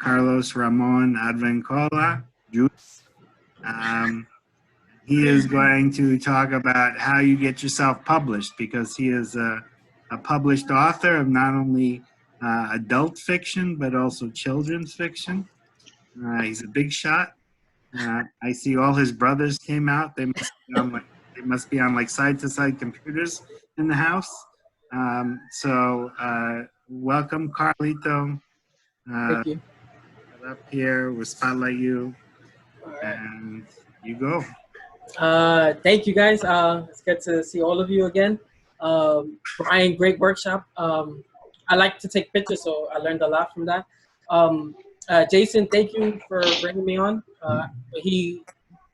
Carlos Ramon Advencola Jr. He is going to talk about how you get yourself published, because he is a published author of not only adult fiction but also children's fiction. He's a big shot. I see all his brothers came out. They must be on like side-to-side computers in the house. Welcome, Carlito. Thank you. Up here, we'll spotlight you, right. And you go. Thank you, guys. It's good to see all of you again. Brian, great workshop. I like to take pictures, so I learned a lot from that. Jason, thank you for bringing me on. He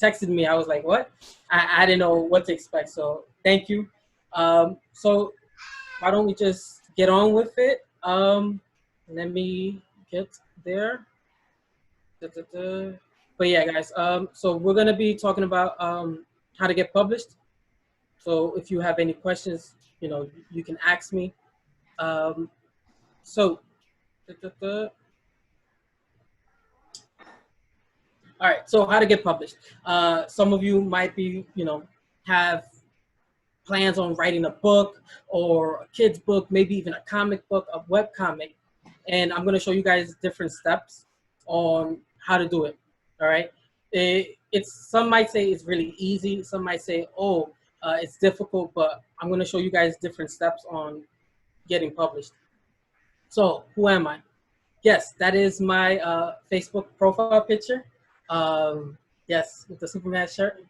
texted me. I was like, what? I didn't know what to expect, so thank you. So why don't we just get on with it? Let me get there. But yeah, guys, so we're going to be talking about how to get published. So if you have any questions, you can ask me. All right, so how to get published. Some of you might be, have plans on writing a book or a kid's book, maybe even a comic book, a web comic. And I'm going to show you guys different steps on how to do it. All right. Some might say it's really easy. Some might say, it's difficult, but I'm going to show you guys different steps on getting published. So who am I? Yes, that is my Facebook profile picture. Yes, with the Superman shirt.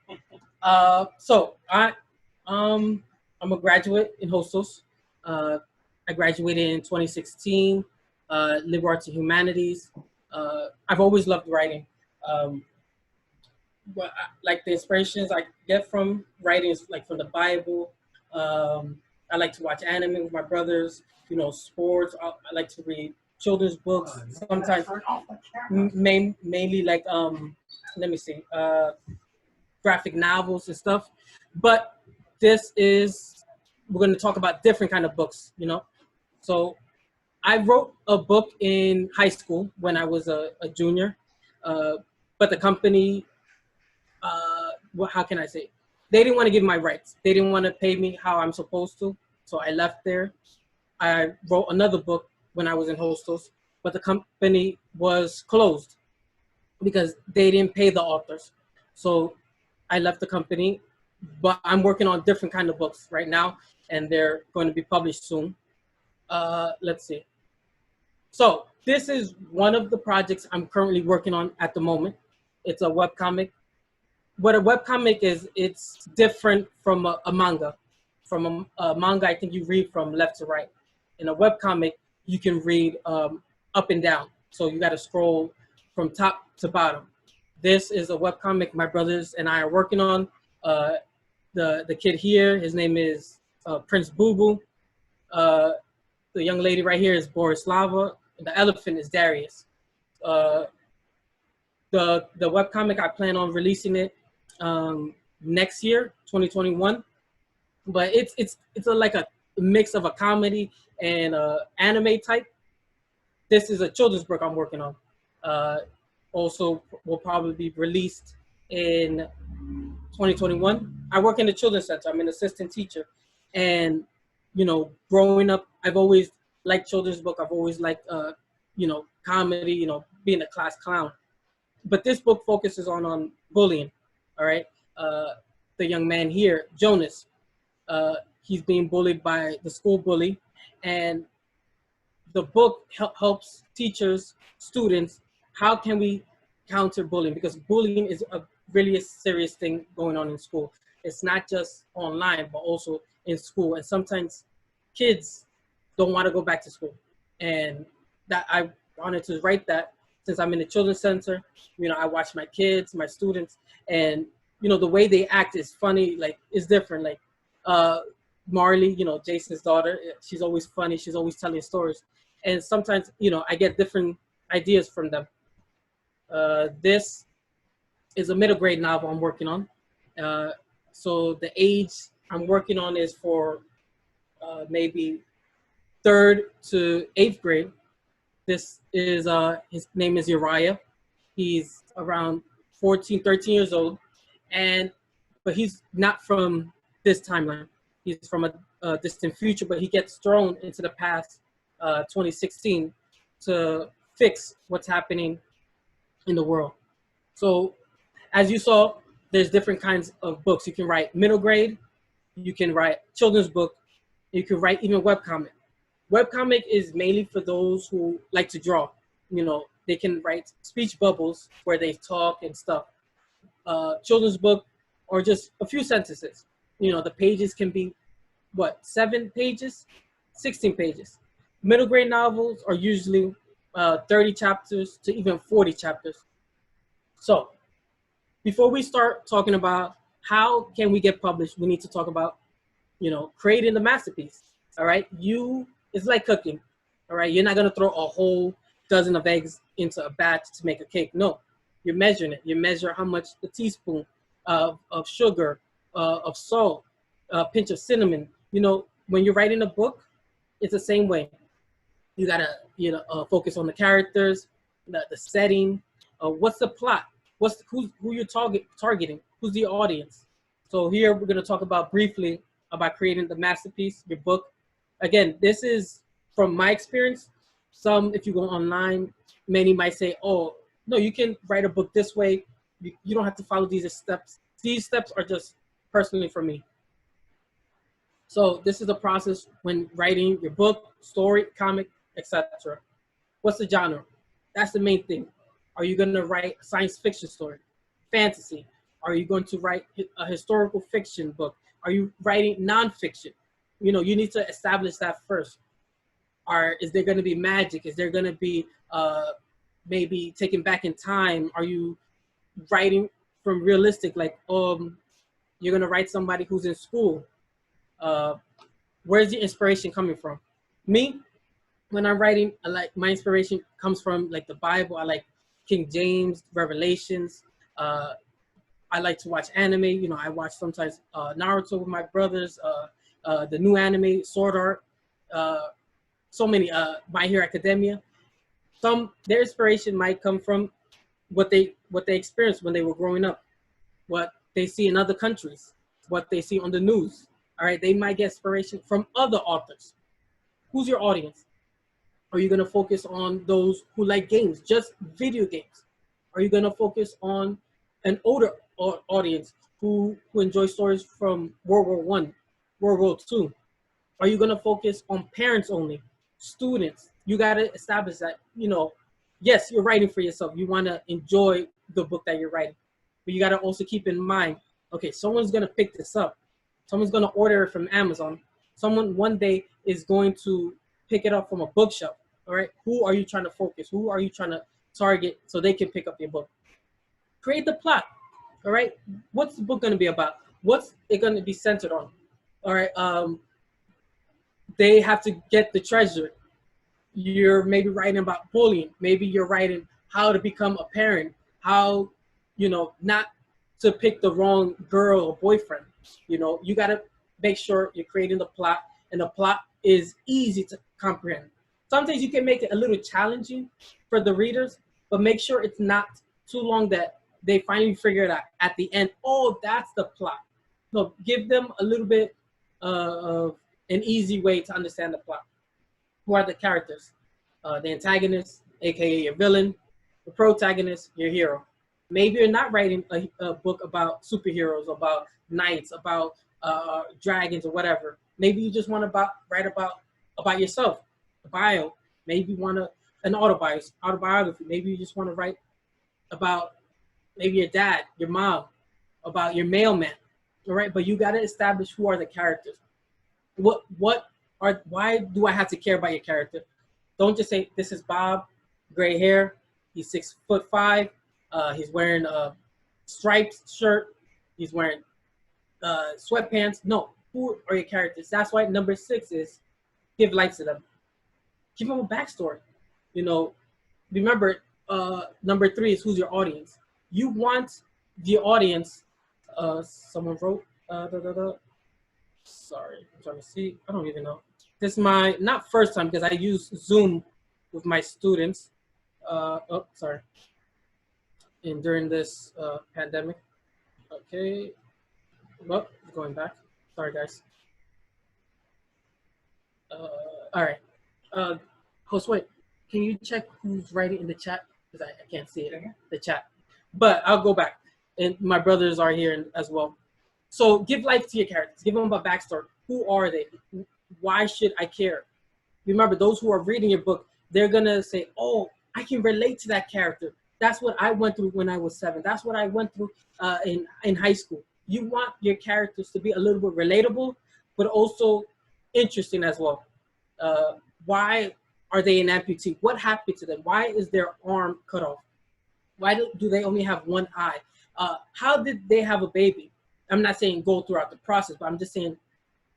So I'm a graduate in Hostos. I graduated in 2016, liberal arts and humanities. I've always loved writing. Like the inspirations I get from writing is like from the Bible. I like to watch anime with my brothers, sports. I like to read children's books. Sometimes mainly like, let me see, graphic novels and stuff. But we're going to talk about different kind of books, So I wrote a book in high school when I was a junior, but the company, how can I say? They didn't want to give my rights. They didn't want to pay me how I'm supposed to, so I left there. I wrote another book when I was in Hostos, but the company was closed because they didn't pay the authors. So I left the company, but I'm working on different kind of books right now, and they're going to be published soon. Let's see. So this is one of the projects I'm currently working on at the moment. It's a webcomic. What a webcomic is, it's different from a manga. From a manga, I think you read from left to right. In a webcomic, you can read up and down. So you got to scroll from top to bottom. This is a webcomic my brothers and I are working on. The kid here, his name is Prince Boo Boo. The young lady right here is Borislava. The elephant is Darius. The webcomic, I plan on releasing it next year, 2021. But it's like a mix of a comedy and anime type. This is a children's book I'm working on. Also will probably be released in 2021. I work in the children's center. I'm an assistant teacher. And, growing up, I've always liked children's book. I've always liked, comedy, being a class clown. But this book focuses on bullying, all right? The young man here, Jonas, he's being bullied by the school bully. And the book helps teachers, students, how can we counter bullying? Because bullying is really a serious thing going on in school. It's not just online, but also in school. And sometimes kids don't want to go back to school. And that I wanted to write that since I'm in the children's center. I watch my kids, my students, and the way they act is funny. Like, it's different. Like Marley, Jason's daughter, she's always funny. She's always telling stories. And sometimes, I get different ideas from them. This is a middle grade novel I'm working on. So the age I'm working on is for maybe 3rd to 8th grade. This is his name is Uriah. He's around 14, 13 years old, but he's not from this timeline. He's from a distant future, but he gets thrown into the past, 2016, to fix what's happening in the world. So, as you saw, there's different kinds of books. You can write middle grade, you can write children's book, you can write even webcomic. Webcomic is mainly for those who like to draw. You know, they can write speech bubbles where they talk and stuff. Children's book, or just a few sentences. You know, the pages can be, what, 7 pages, 16 pages. Middle grade novels are usually 30 chapters to even 40 chapters. So before we start talking about how can we get published, we need to talk about, you know, creating the masterpiece. All right, it's like cooking. All right, you're not gonna throw a whole dozen of eggs into a batch to make a cake. No, you're measuring it. You measure how much a teaspoon of sugar, of salt, a pinch of cinnamon. You know, when you're writing a book, it's the same way. You gotta, focus on the characters, the setting. What's the plot? Who you're targeting? Who's the audience? So here we're gonna talk about briefly about creating the masterpiece, your book. Again, this is from my experience. Some, if you go online, many might say, "Oh, no, you can write a book this way. You don't have to follow these steps." These steps are just personally for me. So this is the process when writing your book, story, comic, etc. What's the genre? That's the main thing. Are you going to write a science fiction story, fantasy? Are you going to write a historical fiction book? Are you writing nonfiction? You know, you need to establish that first. Is there going to be magic? Is there going to be maybe taken back in time? Are you writing from realistic, like you're going to write somebody who's in school? Where's the inspiration coming from? Me, when I'm writing, my inspiration comes from like the Bible. I like King James, Revelations. I like to watch anime. You know, I watch sometimes Naruto with my brothers. The new anime, Sword Art. So many. My Hero Academia. Their inspiration might come from what they experienced when they were growing up, what they see in other countries, what they see on the news. All right, they might get inspiration from other authors. Who's your audience? Are you going to focus on those who like games, just video games? Are you going to focus on an older audience who enjoy stories from World War One, World War II? Are you going to focus on parents only, students? You got to establish that, you know, yes, you're writing for yourself. You want to enjoy the book that you're writing. But you got to also keep in mind, okay, someone's going to pick this up. Someone's going to order it from Amazon. Someone one day is going to pick it up from a bookshelf. All right, who are you trying to focus? Who are you trying to target so they can pick up your book? Create the plot. All right, what's the book going to be about? What's it going to be centered on? All right, they have to get the treasure. You're maybe writing about bullying. Maybe you're writing how to become a parent, how, you know, not to pick the wrong girl or boyfriend. You know, you got to make sure you're creating the plot, and the plot is easy to comprehend. Sometimes you can make it a little challenging for the readers, but make sure it's not too long that they finally figure it out at the end. Oh, that's the plot. So give them a little bit of an easy way to understand the plot. Who are the characters? The antagonist, aka your villain, the protagonist, your hero. Maybe you're not writing a book about superheroes, about knights, about dragons or whatever. Maybe you just want to write about yourself, a bio. Maybe you want an autobiography. Maybe you just want to write about maybe your dad, your mom, about your mailman. All right, but you got to establish who are the characters. Why do I have to care about your character? Don't just say this is Bob, gray hair, he's 6'5", he's wearing a striped shirt, he's wearing sweatpants. No, who are your characters? That's why number 6 is give life to them. Give them a backstory. You know, remember, number 3 is who's your audience. You want the audience. Someone wrote. Sorry, I'm trying to see. I don't even know. This is my not first time because I use Zoom with my students. Oh, sorry. And during this pandemic. Okay. Well, going back. Sorry, guys. All right. Host, wait. Can you check who's writing in the chat? Because I can't see it. The chat. But I'll go back. And my brothers are here as well. So give life to your characters. Give them a backstory. Who are they? Why should I care? Remember, those who are reading your book, they're going to say, oh, I can relate to that character. That's what I went through when I was 7. That's what I went through in high school. You want your characters to be a little bit relatable, but also interesting as well. Why are they an amputee? What happened to them? Why is their arm cut off? Why do they only have one eye? How did they have a baby? I'm not saying go throughout the process, but I'm just saying,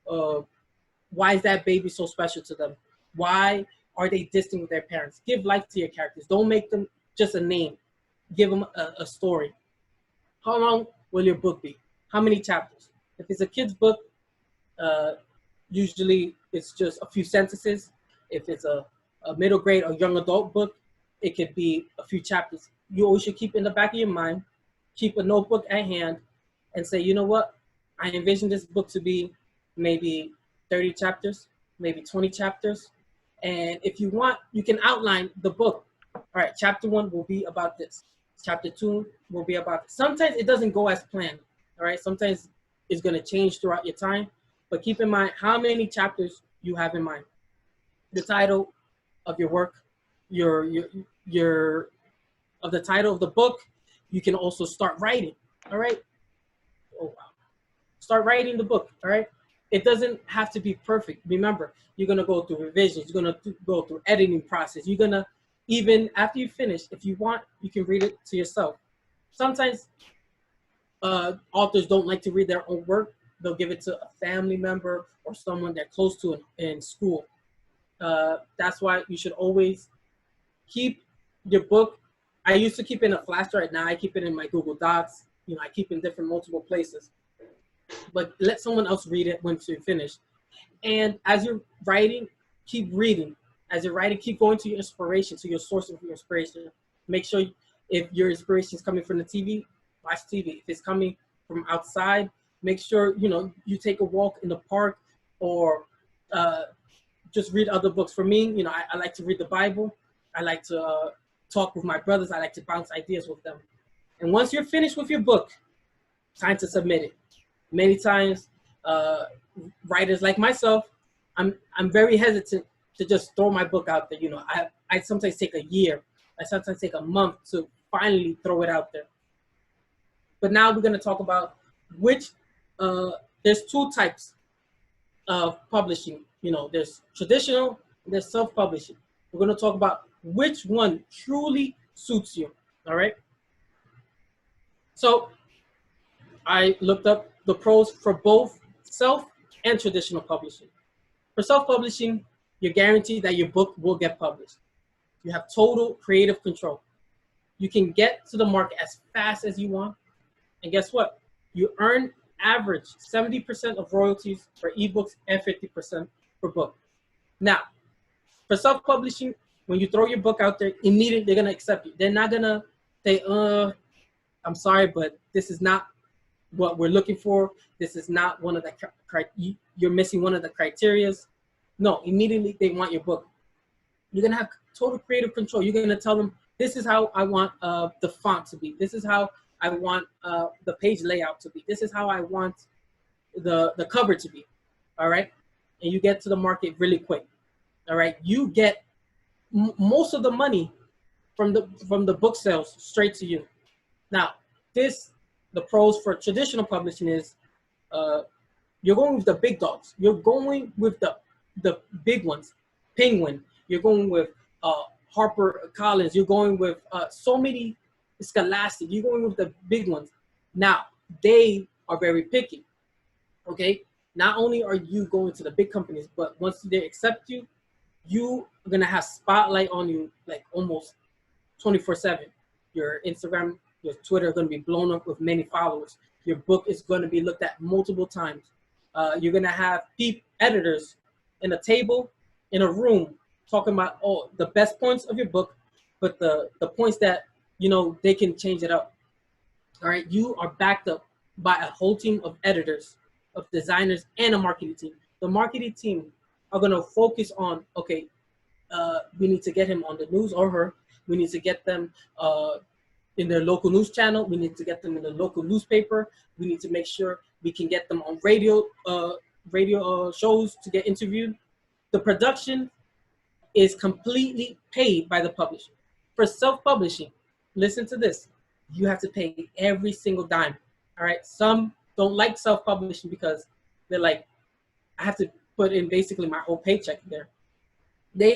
why is that baby so special to them? Why are they distant with their parents? Give life to your characters. Don't make them just a name. Give them a story. How long will your book be? How many chapters? If it's a kid's book, usually it's just a few sentences. If it's a middle grade or young adult book, it could be a few chapters. You always should keep in the back of your mind, keep a notebook at hand, and say, you know what? I envision this book to be maybe 30 chapters, maybe 20 chapters. And if you want, you can outline the book. All right, chapter 1 will be about this. Chapter 2 will be about this. Sometimes it doesn't go as planned. All right, sometimes it's going to change throughout your time. But keep in mind how many chapters you have in mind. The title of your work, of the title of the book, you can also start writing. All right. Oh, wow. Start writing the book. All right. It doesn't have to be perfect. Remember, you're going to go through revisions. You're going to go through editing process. You're going to, even after you finish, if you want, you can read it to yourself. Sometimes authors don't like to read their own work. They'll give it to a family member or someone they're close to in school. That's why you should always keep your book. I used to keep it in a flash drive. Now I keep it in my Google Docs. You know, I keep it in different multiple places. But let someone else read it once you're finished. And as you're writing, keep reading. As you're writing, keep going to your inspiration, to your source of your inspiration. Make sure if your inspiration is coming from the TV, watch TV. If it's coming from outside, make sure, you know, you take a walk in the park or just read other books. For me, you know, I like to read the Bible. I like to talk with my brothers. I like to bounce ideas with them. And once you're finished with your book, time to submit it. Many times, writers like myself, I'm very hesitant to just throw my book out there. You know, I sometimes take a year. I sometimes take a month to finally throw it out there. But now we're going to talk about which, there's 2 types of publishing. You know, there's traditional, and there's self-publishing. We're going to talk about which one truly suits you. All right. So I looked up the pros for both self and traditional publishing. For self-publishing, you're guaranteed that your book will get published. You have total creative control. You can get to the market as fast as you want. And guess what? You earn average 70% of royalties for ebooks and 50% for book. Now, for self-publishing, when you throw your book out there, immediately they're going to accept you. They're not going to say, I'm sorry, but this is not what we're looking for. This is not one of the, you're missing one of the criterias. No, immediately they want your book. You're going to have total creative control. You're going to tell them, this is how I want the font to be. This is how I want the page layout to be. This is how I want the cover to be. All right. And you get to the market really quick. All right. You get most of the money from the book sales straight to you. Now, the pros for traditional publishing is you're going with the big dogs. You're going with the big ones. Penguin. You're going with Harper Collins. You're going with so many Scholastic. You're going with the big ones. Now, they are very picky. Okay? Not only are you going to the big companies, but once they accept you, you are going to have spotlight on you like almost 24/7. Your Instagram, your Twitter are going to be blown up with many followers. Your book is going to be looked at multiple times. You're going to have editors in a table, in a room, talking about the best points of your book, but the points that they can change it up. All right, you are backed up by a whole team of editors, of designers, and a marketing team. The marketing team are going to focus on, okay, we need to get him on the news, or her. We need to get them in their local news channel. We need to get them in the local newspaper. We need to make sure we can get them on radio shows to get interviewed. The production is completely paid by the publisher. For self-publishing, listen to this, you have to pay every single dime. All right, some don't like self-publishing because they're like, I have to put in basically my whole paycheck there.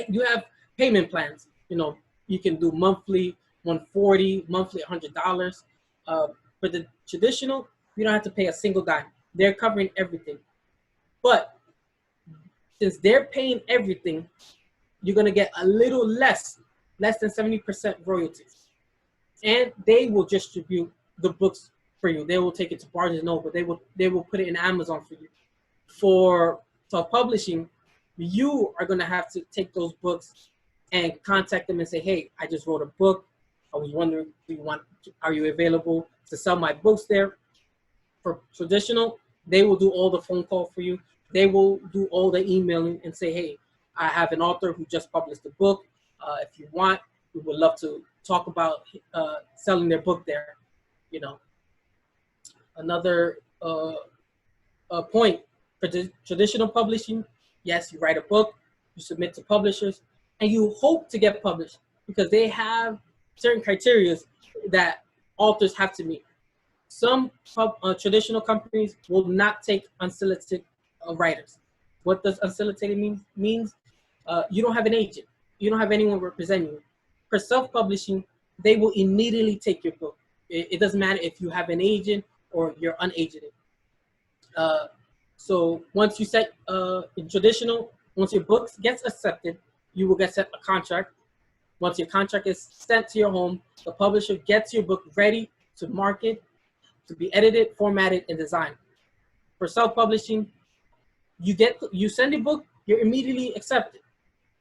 You have payment plans. You can do monthly, $140, monthly $100. For the traditional, you don't have to pay a single dime. They're covering everything. But since they're paying everything, you're gonna get a little less than 70% royalties. And they will distribute the books for you. They will take it to Barnes & Noble. They will put it in Amazon for you. For self-publishing, you are gonna have to take those books and contact them and say, hey, I just wrote a book. I was wondering, are you available to sell my books there? For traditional, they will do all the phone call for you. They will do all the emailing and say, hey, I have an author who just published a book. If you want, we would love to talk about selling their book there. Another point for traditional publishing, yes, you write a book, you submit to publishers, and you hope to get published because they have certain criteria that authors have to meet. Some traditional companies will not take unsolicited writers. What does unsolicited means? You don't have an agent. You don't have anyone representing you. For self-publishing, they will immediately take your book. It doesn't matter if you have an agent or you're unagented. So once you set in traditional, once your book gets accepted, you will get sent a contract. Once your contract is sent to your home, the publisher gets your book ready to market, to be edited, formatted, and designed. For self-publishing, you send a book, you're immediately accepted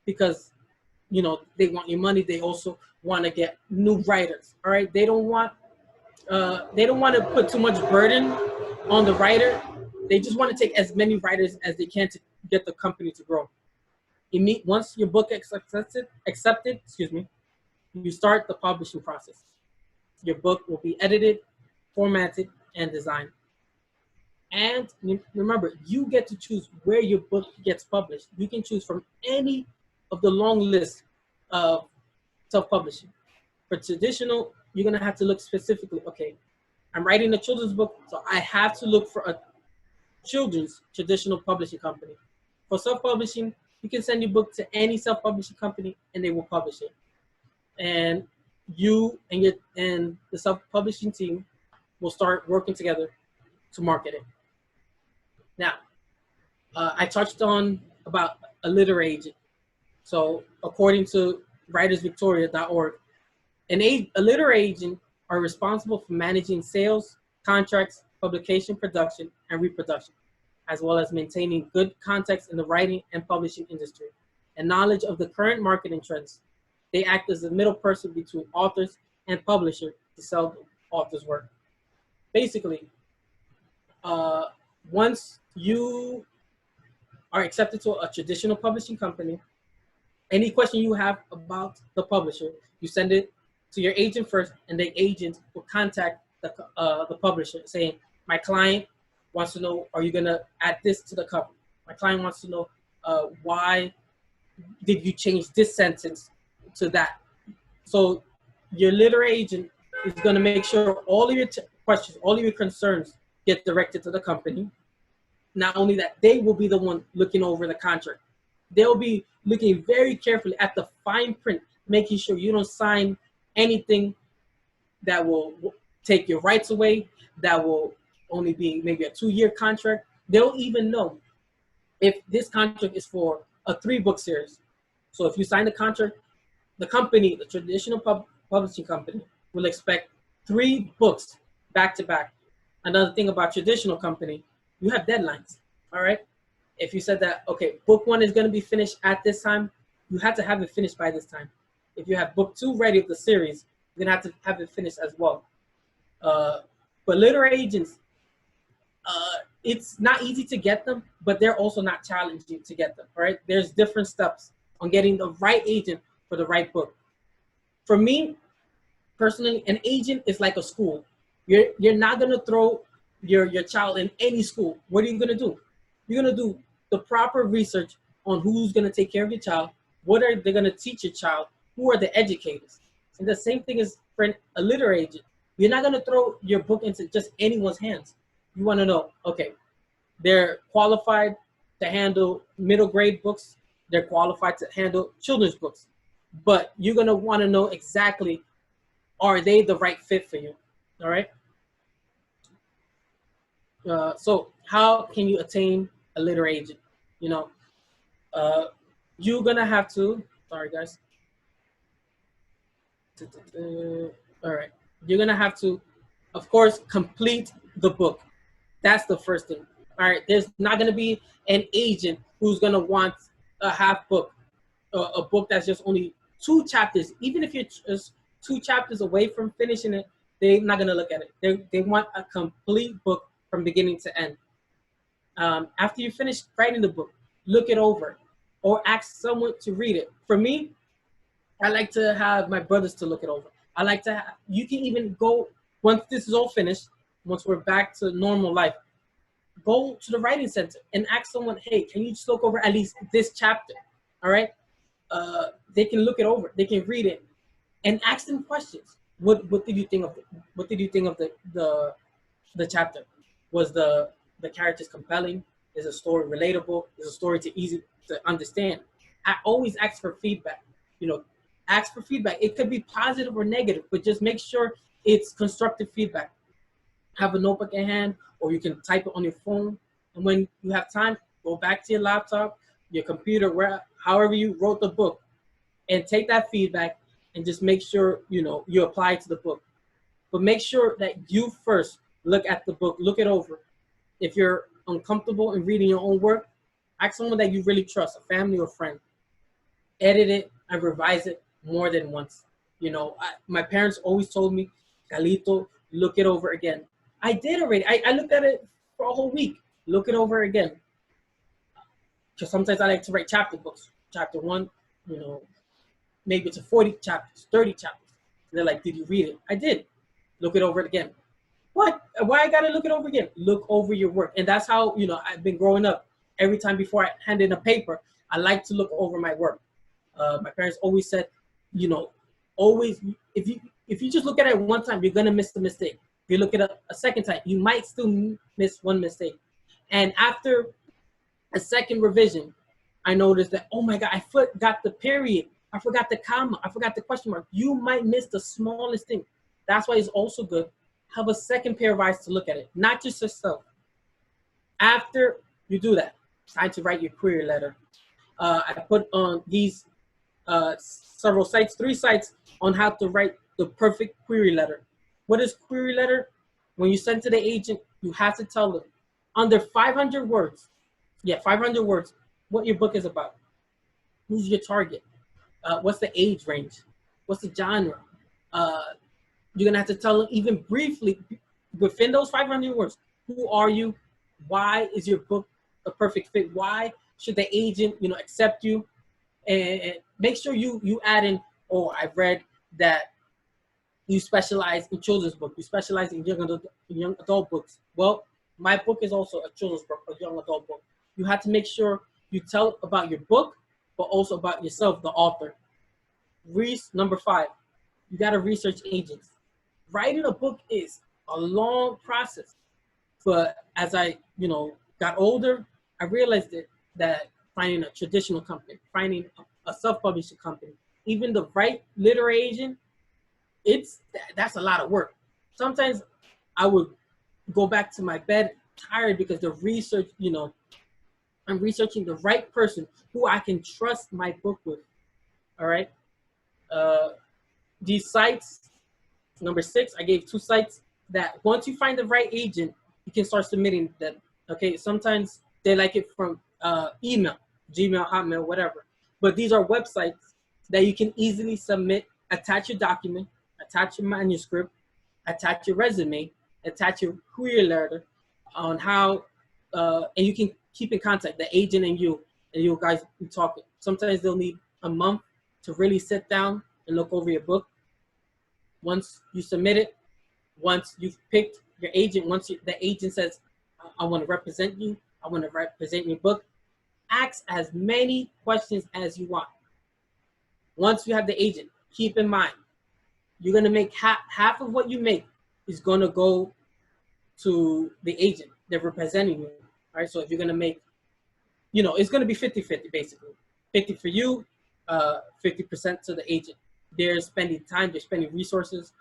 because they want your money. They also want to get new writers. All right, they don't want to put too much burden on the writer. They just want to take as many writers as they can to get the company to grow. Once your book is accepted, you start the publishing process. Your book will be edited, formatted, and designed. And remember, you get to choose where your book gets published. You can choose from any of the long list of self-publishing. For traditional, you're gonna have to look specifically, okay, I'm writing a children's book, so I have to look for a children's traditional publishing company. For self-publishing, you can send your book to any self-publishing company and they will publish it. And you and the self-publishing team will start working together to market it. Now, I touched on about a literary agent. So according to writersvictoria.org, a literary agent are responsible for managing sales, contracts, publication, production, and reproduction, as well as maintaining good context in the writing and publishing industry and knowledge of the current marketing trends. They act as the middle person between authors and publisher to sell the author's work. Basically, once you are accepted to a traditional publishing company, any question you have about the publisher, you send it to your agent first, and the agent will contact the publisher saying, my client wants to know, are you gonna add this to the cover? My client wants to know, why did you change this sentence to that? So your literary agent is gonna make sure all of your questions, all of your concerns get directed to the company. Not only that, they will be the one looking over the contract. They'll be looking very carefully at the fine print, making sure you don't sign anything that will take your rights away, that will only be maybe a 2-year contract. They'll even know if this contract is for a 3-book series. So if you sign the contract, the company, the traditional publishing company, will expect 3 books back to back. Another thing about traditional company, you have deadlines, all right? If you said that, okay, book 1 is gonna be finished at this time, you have to have it finished by this time. If you have book 2 ready of the series, you're gonna have to have it finished as well. But literary agents, it's not easy to get them, but they're also not challenging to get them. All right, there's different steps on getting the right agent for the right book. For me personally, an agent is like a school. You're not gonna throw your child in any school. What are you gonna do? You're gonna do the proper research on who's gonna take care of your child, what are they gonna teach your child, who are the educators. And the same thing is for a literary agent. You're not gonna throw your book into just anyone's hands. You wanna know, okay, they're qualified to handle middle grade books, they're qualified to handle children's books. But you're gonna wanna know exactly, are they the right fit for you? All right. So how can you attain a literary agent? You know, you're gonna have to. Sorry, guys. All right. You're gonna have to, of course, complete the book. That's the first thing. All right. There's not gonna be an agent who's gonna want a half book, a book that's just only 2 chapters. Even if you're just 2 chapters away from finishing it, they're not gonna look at it. They want a complete book from beginning to end. After you finish writing the book, look it over, or ask someone to read it. For me, I like to have my brothers to look it over. I like to. You can even go once this is all finished. Once we're back to normal life, go to the writing center and ask someone, "Hey, can you just look over at least this chapter?" All right. They can look it over. They can read it, and ask them questions. What did you think of it? What did you think of the chapter? Was the characters compelling? Is the story relatable? Is the story too easy to understand? I always ask for feedback. You know, ask for feedback. It could be positive or negative, but just make sure it's constructive feedback. Have a notebook in hand, or you can type it on your phone. And when you have time, go back to your laptop, your computer, where however you wrote the book, and take that feedback and just make sure you apply it to the book. But make sure that you first look at the book, look it over. If you're uncomfortable in reading your own work, ask someone that you really trust, a family or friend. Edit it and revise it more than once. My parents always told me, Galito, look it over again. I did already. I looked at it for a whole week. Look it over again. Because sometimes I like to write chapter books. Chapter 1, maybe it's a 40 chapters, 30 chapters. They're like, did you read it? I did. Look it over again. What? Why I gotta look it over again? Look over your work. And that's how, I've been growing up. Every time before I hand in a paper, I like to look over my work. My parents always said, always, if you just look at it one time, you're gonna miss the mistake. If you look at it a second time, you might still miss one mistake. And after a second revision, I noticed that, oh my God, I forgot the period. I forgot the comma. I forgot the question mark. You might miss the smallest thing. That's why it's also good. Have a second pair of eyes to look at it, not just yourself. After you do that, it's time to write your query letter. I put on these several sites, 3 sites on how to write the perfect query letter. What is query letter? When you send to the agent, you have to tell them under 500 words, 500 words, what your book is about. Who's your target? What's the age range? What's the genre? You're gonna have to tell them even briefly within those 500 words, who are you? Why is your book a perfect fit? Why should the agent, accept you? And make sure you add in, oh, I've read that you specialize in children's books. You specialize in young adult books. Well, my book is also a children's book, a young adult book. You have to make sure you tell about your book, but also about yourself, the author. Number 5, you got to research agents. Writing a book is a long process, but as I, got older, I realized that finding a traditional company, finding a self-publishing company, even the right literary agent, that's a lot of work. Sometimes I would go back to my bed tired because the research, I'm researching the right person who I can trust my book with. All right. These sites, number 6, I gave 2 sites that once you find the right agent, you can start submitting them. Okay. Sometimes they like it from email, Gmail, Hotmail, whatever. But these are websites that you can easily submit, attach your document, attach your manuscript, attach your resume, attach your query letter on how, and you can keep in contact, the agent and you guys be talking. Sometimes they'll need a month to really sit down and look over your book. Once you submit it, once you've picked your agent, the agent says, I want to represent you, I want to represent your book, ask as many questions as you want. Once you have the agent, keep in mind, you're going to make half of what you make is going to go to the agent. They're representing you. All right. So if you're going to make, it's going to be 50-50 basically. 50 for you, 50% to the agent. They're spending time, they're spending resources.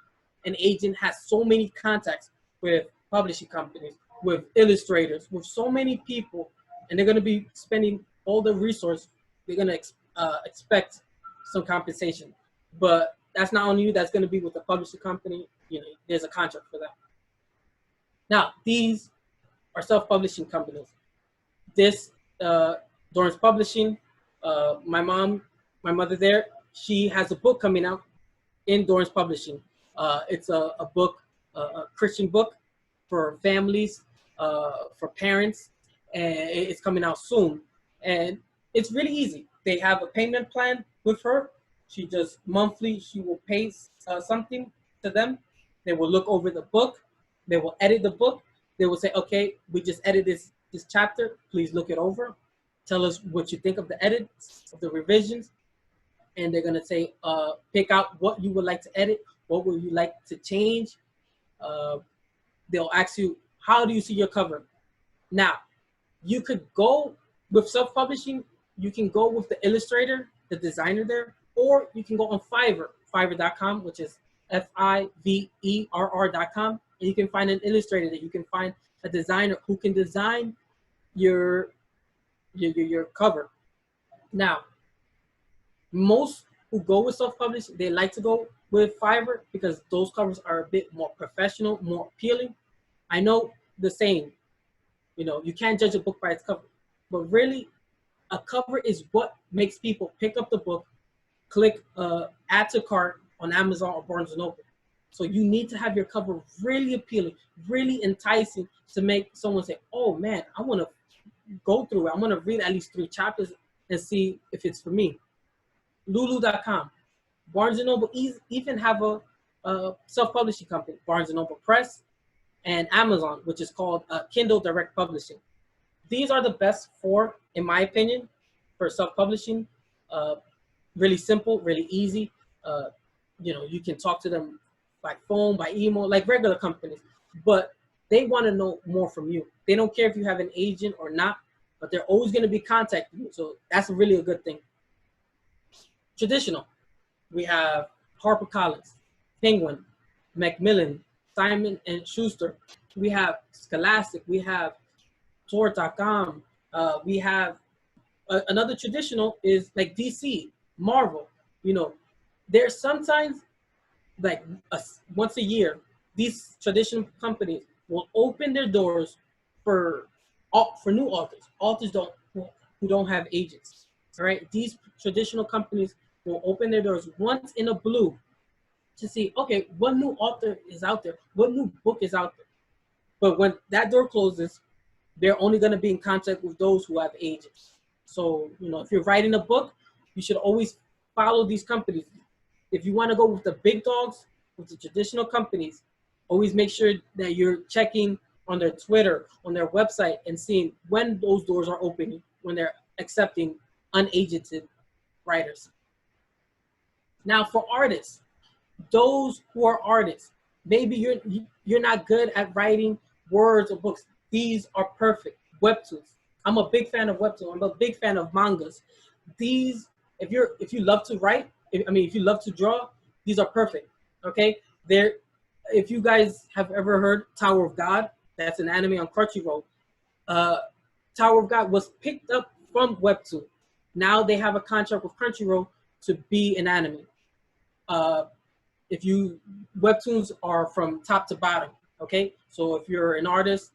An agent has so many contacts with publishing companies, with illustrators, with so many people, and they're going to be spending all the resource. They're going to expect some compensation. But that's not only you, that's going to be with the publishing company. There's a contract for that. Now, these are self-publishing companies. This, Dorrance Publishing, my mother there, she has a book coming out in Dorrance Publishing. It's a book, a Christian book for families, for parents, and it's coming out soon. And it's really easy. They have a payment plan with her. She just monthly, she will pay something to them. They will look over the book. They will edit the book. They will say, okay, we just edited this chapter. Please look it over. Tell us what you think of the edits, of the revisions. And they're going to say, pick out what you would like to edit. What would you like to change? They'll ask you, how do you see your cover? Now, you could go with self-publishing. You can go with the illustrator, the designer there, or you can go on Fiverr, fiverr.com, which is Fiverr.com, and you can find an illustrator that you can find a designer who can design your cover. Now, most who go with self-publishing, they like to go with Fiverr because those covers are a bit more professional, more appealing. I know the saying, you can't judge a book by its cover, but really, a cover is what makes people pick up the book, click add to cart on Amazon or Barnes & Noble. So you need to have your cover really appealing, really enticing to make someone say, oh man, I want to go through it. I want to read at least 3 chapters and see if it's for me. Lulu.com. Barnes & Noble even have a self-publishing company, Barnes & Noble Press, and Amazon, which is called Kindle Direct Publishing. These are the best 4, in my opinion, for self-publishing. Really simple, really easy. You can talk to them by phone, by email, like regular companies, but they want to know more from you. They don't care if you have an agent or not, but they're always going to be contacting you. So that's really a good thing. Traditional, we have HarperCollins, Penguin, Macmillan, Simon & Schuster. We have Scholastic. We have Tor.com. We have another traditional is like DC, Marvel. There's sometimes like once a year, these traditional companies will open their doors for new authors who don't have agents. All right, these traditional companies will open their doors once in a blue to see, okay, what new author is out there, what new book is out there. But when that door closes, they're only going to be in contact with those who have agents. So, if you're writing a book, you should always follow these companies. If you want to go with the big dogs, with the traditional companies, always make sure that you're checking on their Twitter, on their website, and seeing when those doors are opening, when they're accepting unagented writers. Now, for artists, those who are artists, maybe you're not good at writing words or books. These are perfect. Webtoons. I'm a big fan of webtoons. I'm a big fan of mangas. These, if you love to write, if you love to draw, these are perfect. Okay, if you guys have ever heard Tower of God, that's an anime on Crunchyroll. Tower of God was picked up from Webtoon. Now they have a contract with Crunchyroll to be an anime. Webtoons are from top to bottom. Okay, so if you're an artist,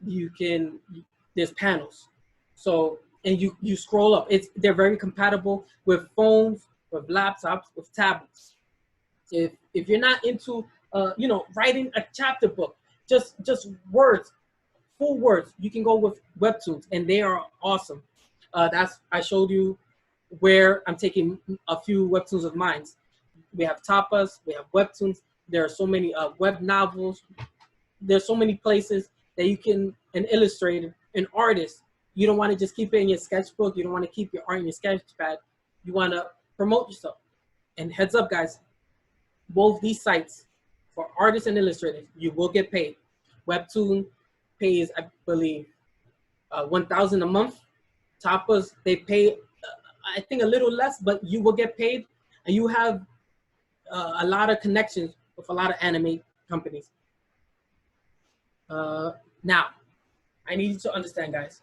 there's panels. So and you scroll up. They're very compatible with phones, with laptops, with tablets. If you're not into writing a chapter book, just words, full words, you can go with webtoons, and they are awesome. I showed you where I'm taking a few webtoons of mine. We have tapas, we have webtoons. There are so many web novels. There's so many places that you can, an illustrator, an artist. You don't want to just keep it in your sketchbook. You don't want to keep your art in your sketchpad. You want to promote yourself. And heads up, guys, both these sites for artists and illustrators, you will get paid. Webtoon pays, I believe, $1,000 a month. Tapas, they pay, I think, a little less, but you will get paid, and you have a lot of connections with a lot of anime companies. Now, I need you to understand, guys.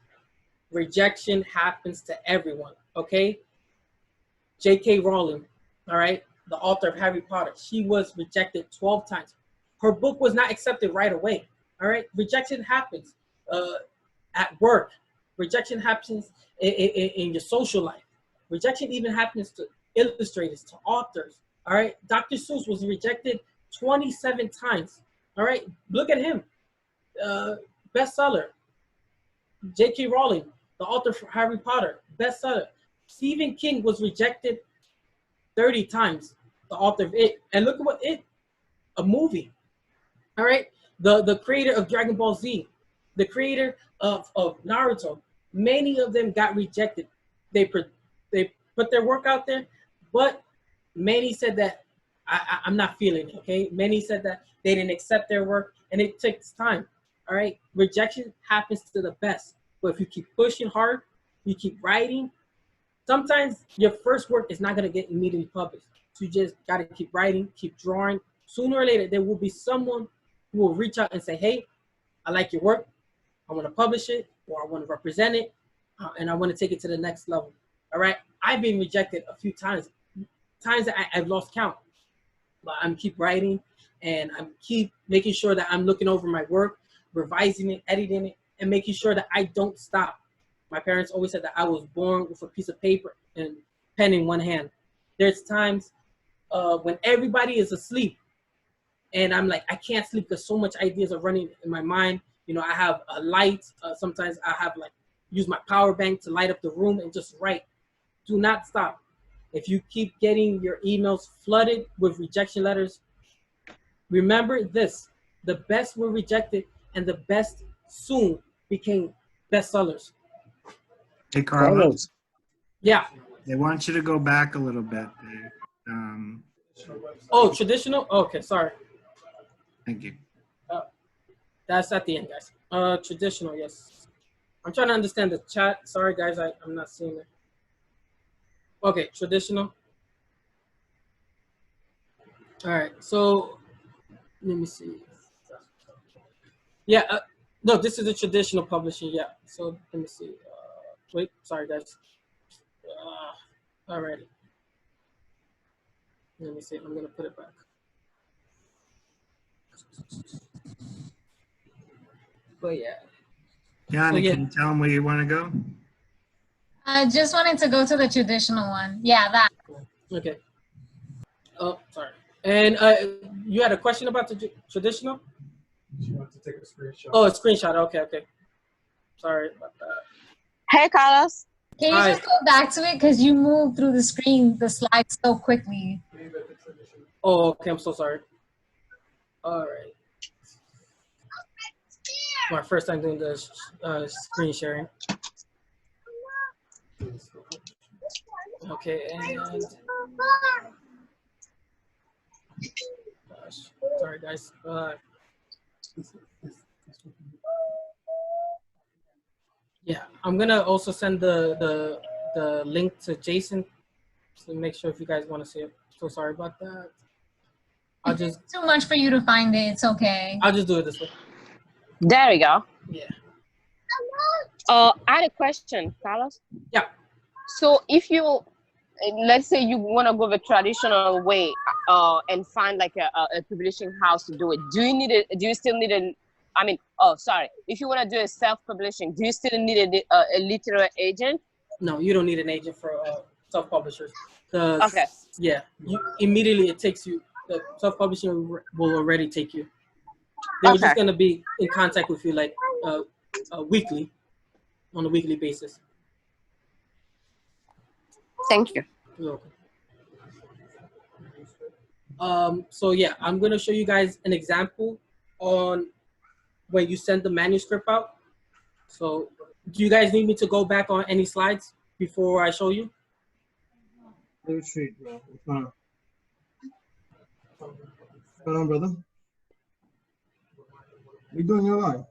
Rejection happens to everyone, okay? J.K. Rowling, all right, the author of Harry Potter, she was rejected 12 times. Her book was not accepted right away, all right? Rejection happens at work. Rejection happens in your social life. Rejection even happens to illustrators, to authors, all right? Dr. Seuss was rejected 27 times, all right? Look at him, bestseller. J.K. Rowling, the author of Harry Potter, bestseller. Stephen King was rejected 30 times, the author of It. And look at what It, a movie, all right? The creator of Dragon Ball Z, the creator of Naruto, many of them got rejected. They put their work out there, but many said that I'm not feeling it, okay? Many said that they didn't accept their work, and it takes time, all right? Rejection happens to the best, but if you keep pushing hard, you keep writing, sometimes your first work is not gonna get immediately published. So you just gotta keep writing, keep drawing. Sooner or later, there will be someone who will reach out and say, hey, I like your work, I wanna publish it, or I wanna represent it, and I wanna take it to the next level, all right? I've been rejected a few times that I've lost count, but I'm keep writing, and I'm keep making sure that I'm looking over my work, revising it, editing it, and making sure that I don't stop. My parents always said that I was born with a piece of paper and pen in one hand. There's times when everybody is asleep, and I'm like, I can't sleep because so much ideas are running in my mind. You know, I have a light. Sometimes I have use my power bank to light up the room and just write. Do not stop. If you keep getting your emails flooded with rejection letters, remember this: the best were rejected, and the best soon became bestsellers. Hey, Carlos. Yeah. They want you to go back a little bit. Oh, traditional? Okay, sorry. Thank you. That's at the end, guys. Traditional, yes. I'm trying to understand the chat. Sorry, guys, I'm not seeing it. Okay, traditional. All right, so let me see. Yeah, no, this is a traditional publishing. Yeah, so let me see. Wait, sorry, guys. All right. Let me see. I'm gonna put it back. But yeah. Yana, So, yeah. can you tell them where you want to go? I just wanted to go to the traditional one. Yeah, that. Okay. Oh, sorry. And you had a question about the traditional? She wants to take a screenshot. Oh, a screenshot. Okay, okay. Sorry about that. Hey, Carlos. Can you Hi. just go back to it? Because you moved through the screen, the slides so quickly. Oh, okay. I'm so sorry. All right. My first time doing the screen sharing. Okay, and gosh, sorry guys. Yeah, I'm gonna also send the link to Jason to make sure if you guys want to see it. So sorry about that. I'll just Too much for you to find it. It's okay. I'll just do it this way. There we go. Yeah. I had a question, Carlos. Yeah. So if you, let's say you want to go the traditional way and find like a publishing house to do it, do you still need if you want to do a self-publishing, do you still need a literary agent, No, you don't need an agent for self-publishers. Okay. Yeah, immediately it takes you. The self-publishing will already take you. They're Okay. just gonna be in contact with you like weekly, on a weekly basis. Thank you. You're welcome. So yeah, I'm gonna show you guys an example on when you send the manuscript out. So, do you guys need me to go back on any slides before I show you? What's going on? What's going on, brother? We doing your live?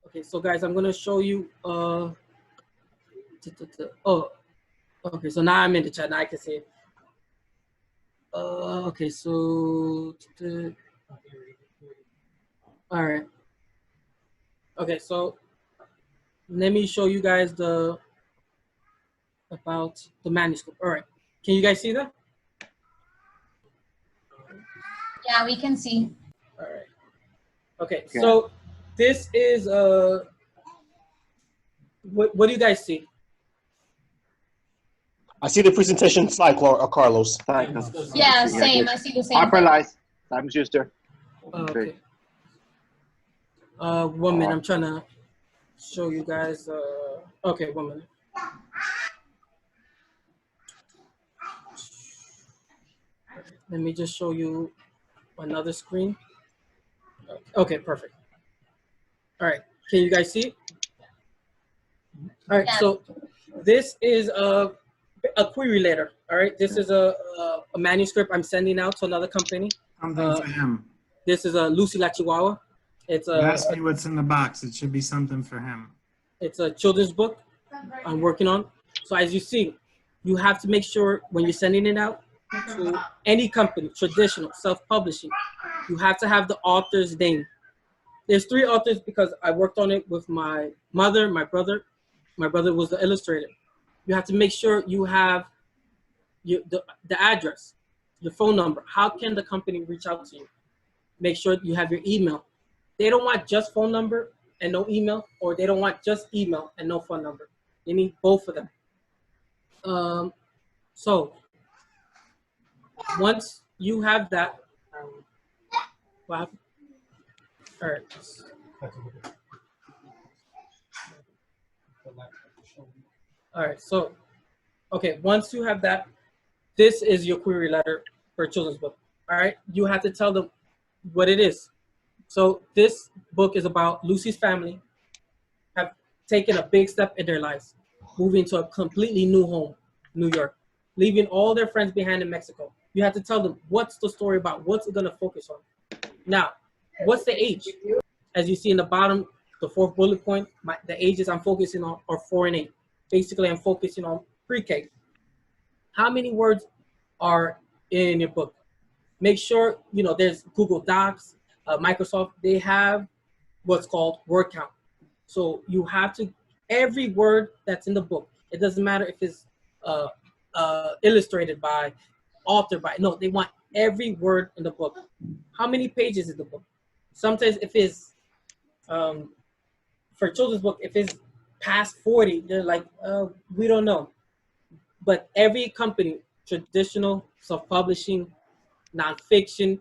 Okay, so guys, I'm gonna show you. Oh, okay. So now I'm in the chat. Now I can see it. Okay, so all right. Okay, so let me show you guys about the manuscript. All right, can you guys see that? Yeah, we can see. All right. Okay, so this is what do you guys see? I see the presentation slide, Carlos. Yeah, same. I see the same. Hyperlight, Time Schuster. Okay. 1 minute. I'm trying to show you guys. Okay, 1 minute. Let me just show you another screen. Okay, perfect. All right, can you guys see it? All right, so this is a query letter. All right, this is a manuscript I'm sending out to another company. Something for him. This is a Lucy La Chihuahua. It's Ask me what's in the box. It should be something for him. It's a children's book I'm working on. So as you see, you have to make sure when you're sending it out to any company, traditional, self-publishing, you have to have the author's name. There's 3 authors because I worked on it with my mother, my brother. My brother was the illustrator. You have to make sure you have the address, your phone number. How can the company reach out to you? Make sure you have your email. They don't want just phone number and no email, or they don't want just email and no phone number. They need both of them. So once you have that, what happened? All right. All right, so, okay, once you have that, this is your query letter for a children's book. All right, you have to tell them what it is. So this book is about Lucy's family have taken a big step in their lives, moving to a completely new home, New York, leaving all their friends behind in Mexico. You have to tell them what's the story about, what's it gonna focus on. Now, what's the age? As you see in the bottom, the 4th bullet point, the ages I'm focusing on are 4 and 8. Basically, I'm focusing on pre-K. How many words are in your book? Make sure, there's Google Docs, Microsoft, they have what's called word count. So you have to, every word that's in the book, it doesn't matter if it's illustrated by, authored by, no, they want every word in the book. How many pages is the book? Sometimes if it's, for children's book, if it's past 40, they're like, we don't know. But every company, traditional, self-publishing, nonfiction,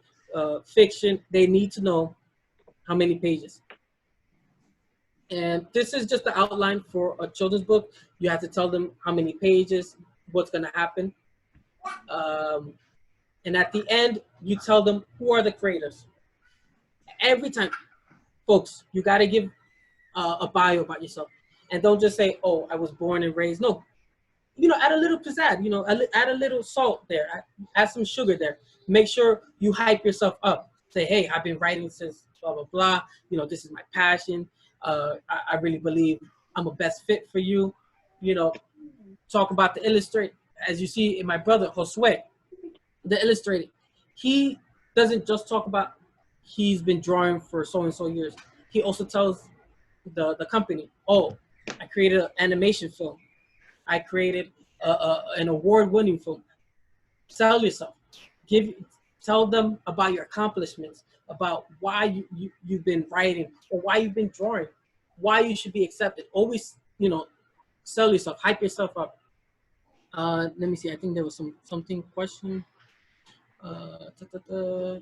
fiction, they need to know how many pages. And this is just the outline for a children's book. You have to tell them how many pages, what's gonna happen. And at the end, you tell them who are the creators. Every time, folks, you gotta give a bio about yourself. And don't just say, oh, I was born and raised. No, add a little pizzazz, add a little salt there, add some sugar there. Make sure you hype yourself up. Say, hey, I've been writing since blah, blah, blah. This is my passion. I really believe I'm a best fit for you. Talk about the illustrator. As you see in my brother, Josue, the illustrator, he doesn't just talk about he's been drawing for so-and-so years. He also tells the company, oh, I created an animation film. I created an award-winning film. Sell yourself. Tell them about your accomplishments, about why you've been writing or why you've been drawing, why you should be accepted. Always, sell yourself, hype yourself up. Let me see. I think there was something question. Ta, ta, ta.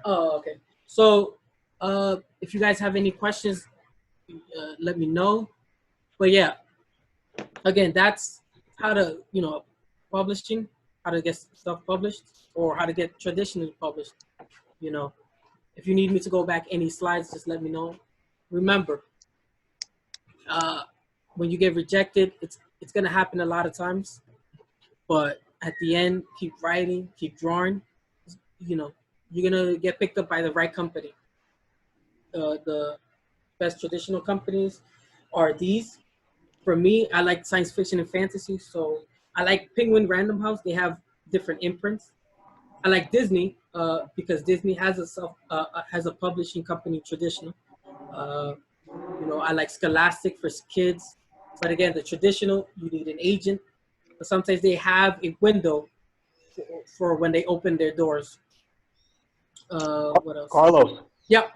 Oh, okay. So, if you guys have any questions, let me know. But yeah, again, that's how to, publishing, how to get stuff published, or how to get traditionally published. You know, if you need me to go back any slides, just let me know. Remember, when you get rejected, it's gonna happen a lot of times. But at the end, keep writing, keep drawing. You know, you're gonna get picked up by the right company. The best traditional companies are these. For me, I like science fiction and fantasy, so I like Penguin Random House. They have different imprints. I like Disney because Disney has a publishing company traditional. Uh, I like Scholastic for kids, but again, the traditional you need an agent. But sometimes they have a window for when they open their doors. What else? Carlos, Yep.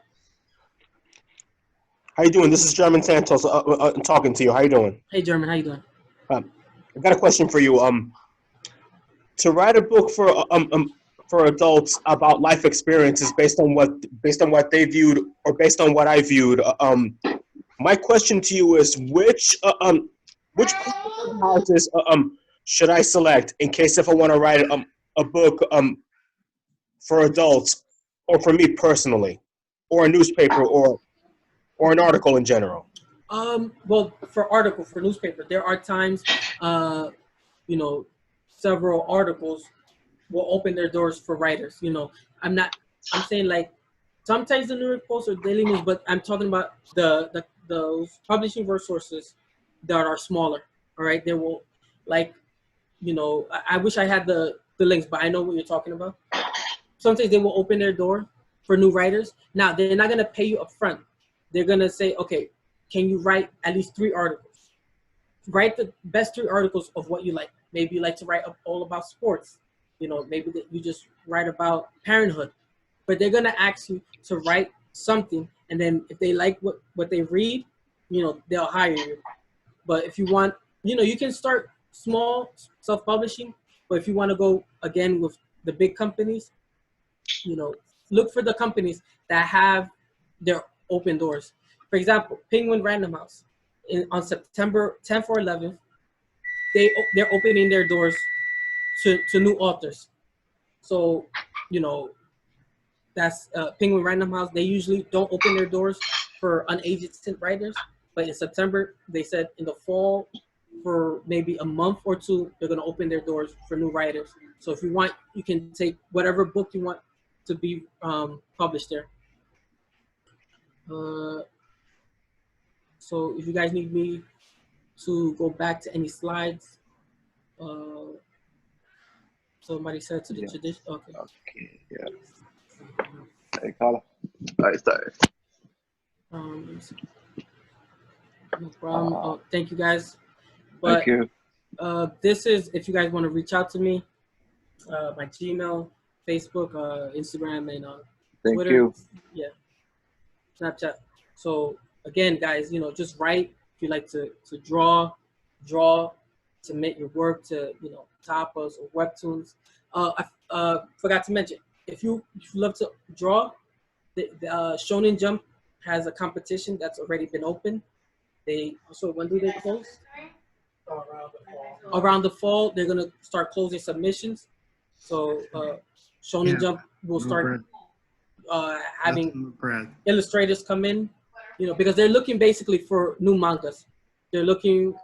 how you doing? This is German Santos talking to you. How you doing? Hey, German, how you doing? I got a question for you. To write a book for adults about life experiences based on what they viewed or based on what I viewed. My question to you is which houses should I select in case if I want to write a book for adults or for me personally, or a newspaper or an article in general? Well, for newspaper, there are times, several articles will open their doors for writers. I'm saying like sometimes the New York Post or Daily News, but I'm talking about those publishing resources that are smaller. All right, they will like, I wish I had the links, but I know what you're talking about. Sometimes they will open their door for new writers. Now they're not gonna pay you up front. They're gonna say, okay, can you write at least 3 articles? Write the best 3 articles of what you like. Maybe you like to write all about sports. Maybe that you just write about parenthood. But they're gonna ask you to write something, and then if they like what they read, they'll hire you. But if you want, you can start small, self-publishing. But if you want to go again with the big companies, look for the companies that have their open doors. For example, Penguin Random House, on September 10th or 11th, they're opening their doors to new authors. So, that's Penguin Random House. They usually don't open their doors for unagented writers, but in September, they said in the fall, for maybe a month or 2, they're going to open their doors for new writers. So if you want, you can take whatever book you want to be published there. So if you guys need me to go back to any slides, somebody said to the tradition. Okay. Okay, yeah. Hey, Carla. All right, sorry. Let me see. No problem. Thank you guys. But, Thank you. this is, if you guys want to reach out to me, my Gmail, Facebook, Instagram, and Thank Twitter. you. Yeah, Snapchat. So again, guys, just write. If you like to draw, submit your work to tapas or webtoons. I forgot to mention, if you love to draw, the Shonen Jump has a competition that's already been open. When do they close? Around the fall, they're gonna start closing submissions. So Shonen Jump will start having illustrators come in, because they're looking basically for new mangas. They're looking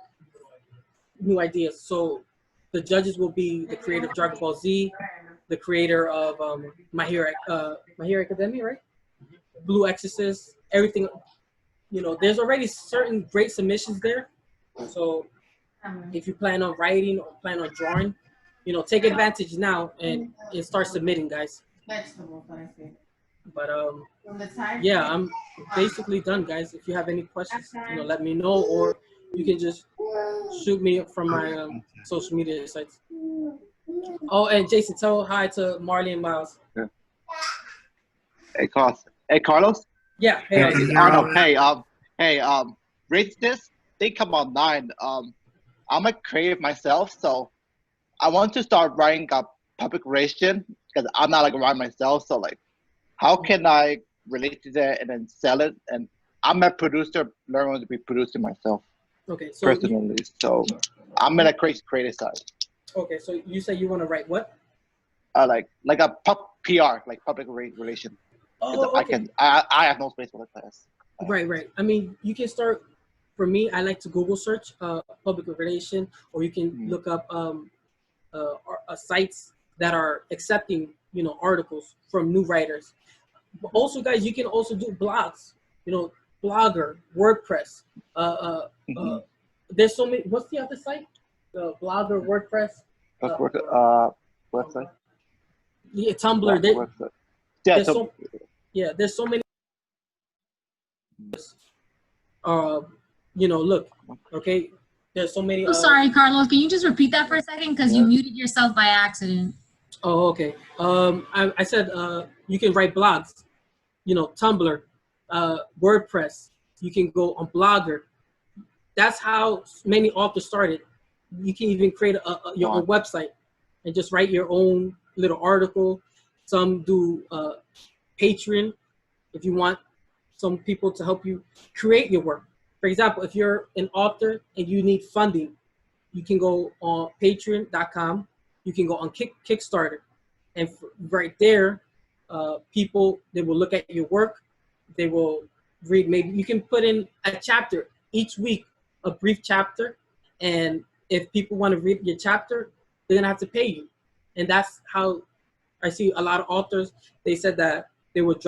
new ideas. So the judges will be the creator of Dragon Ball Z, the creator of My Hero Academia, right? Blue Exorcist, everything. There's already certain great submissions there. So if you plan on writing or plan on drawing, take advantage now and start submitting, guys. But yeah, I'm basically done, guys. If you have any questions, let me know, or you can just shoot me from my social media sites. Oh, and Jason, tell hi to Marley and Miles. Yeah. Hey, Carlos. Hey, Carlos. Yeah. Hey. Arnold. Hey. read this, they come online. I'm a creative myself, so I want to start writing a public relation because I'm not like a writer myself. So like, how can I relate to that and then sell it? And I'm a producer, learning to be producing myself Okay, so personally. So I'm in a creative side. okay, so you say you want to write what? Like a PR, like public relation. Oh, okay. I have no space for the class. Right. I mean, you can start. For me, I like to Google search public relation, or you can look up sites that are accepting, articles from new writers. But also, guys, you can also do blogs. Blogger, WordPress. There's so many. What's the other site? Blogger, WordPress. Website. Yeah, Tumblr. Website. Yeah, there's so many. Look, okay. There's so many. Oh, sorry, Carlos. Can you just repeat that for a second? Because you muted yourself by accident. Oh, okay. I said you can write blogs. Tumblr, WordPress. You can go on Blogger. That's how many authors started. You can even create your own website and just write your own little article. Some do Patreon if you want some people to help you create your work. For example, if you're an author and you need funding, you can go on patreon.com. You can go on Kickstarter. And right there, people, they will look at your work. They will read, maybe you can put in a chapter each week, a brief chapter. And if people want to read your chapter, they're going to have to pay you. And that's how I see a lot of authors. They said that they would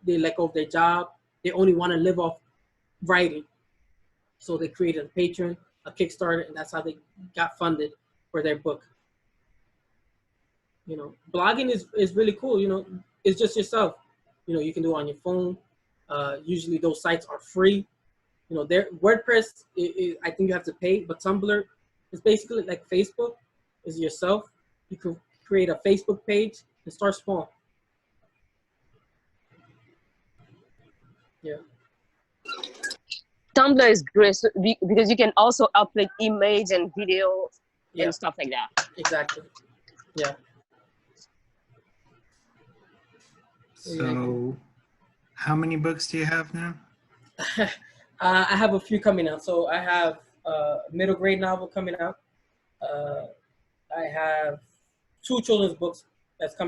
they let go of their job. They only want to live off writing. So they created a Patreon, a Kickstarter, and that's how they got funded for their book. Blogging is really cool. It's just yourself. You can do it on your phone. Usually those sites are free. Their WordPress, I think you have to pay, but Tumblr is basically like Facebook. Is yourself. You can create a Facebook page and start small. Yeah. Tumblr is great because you can also upload image and video and stuff like that. Exactly. Yeah. So, how many books do you have now? I have a few coming out. So I have a middle grade novel coming out. I have 2 children's books that's coming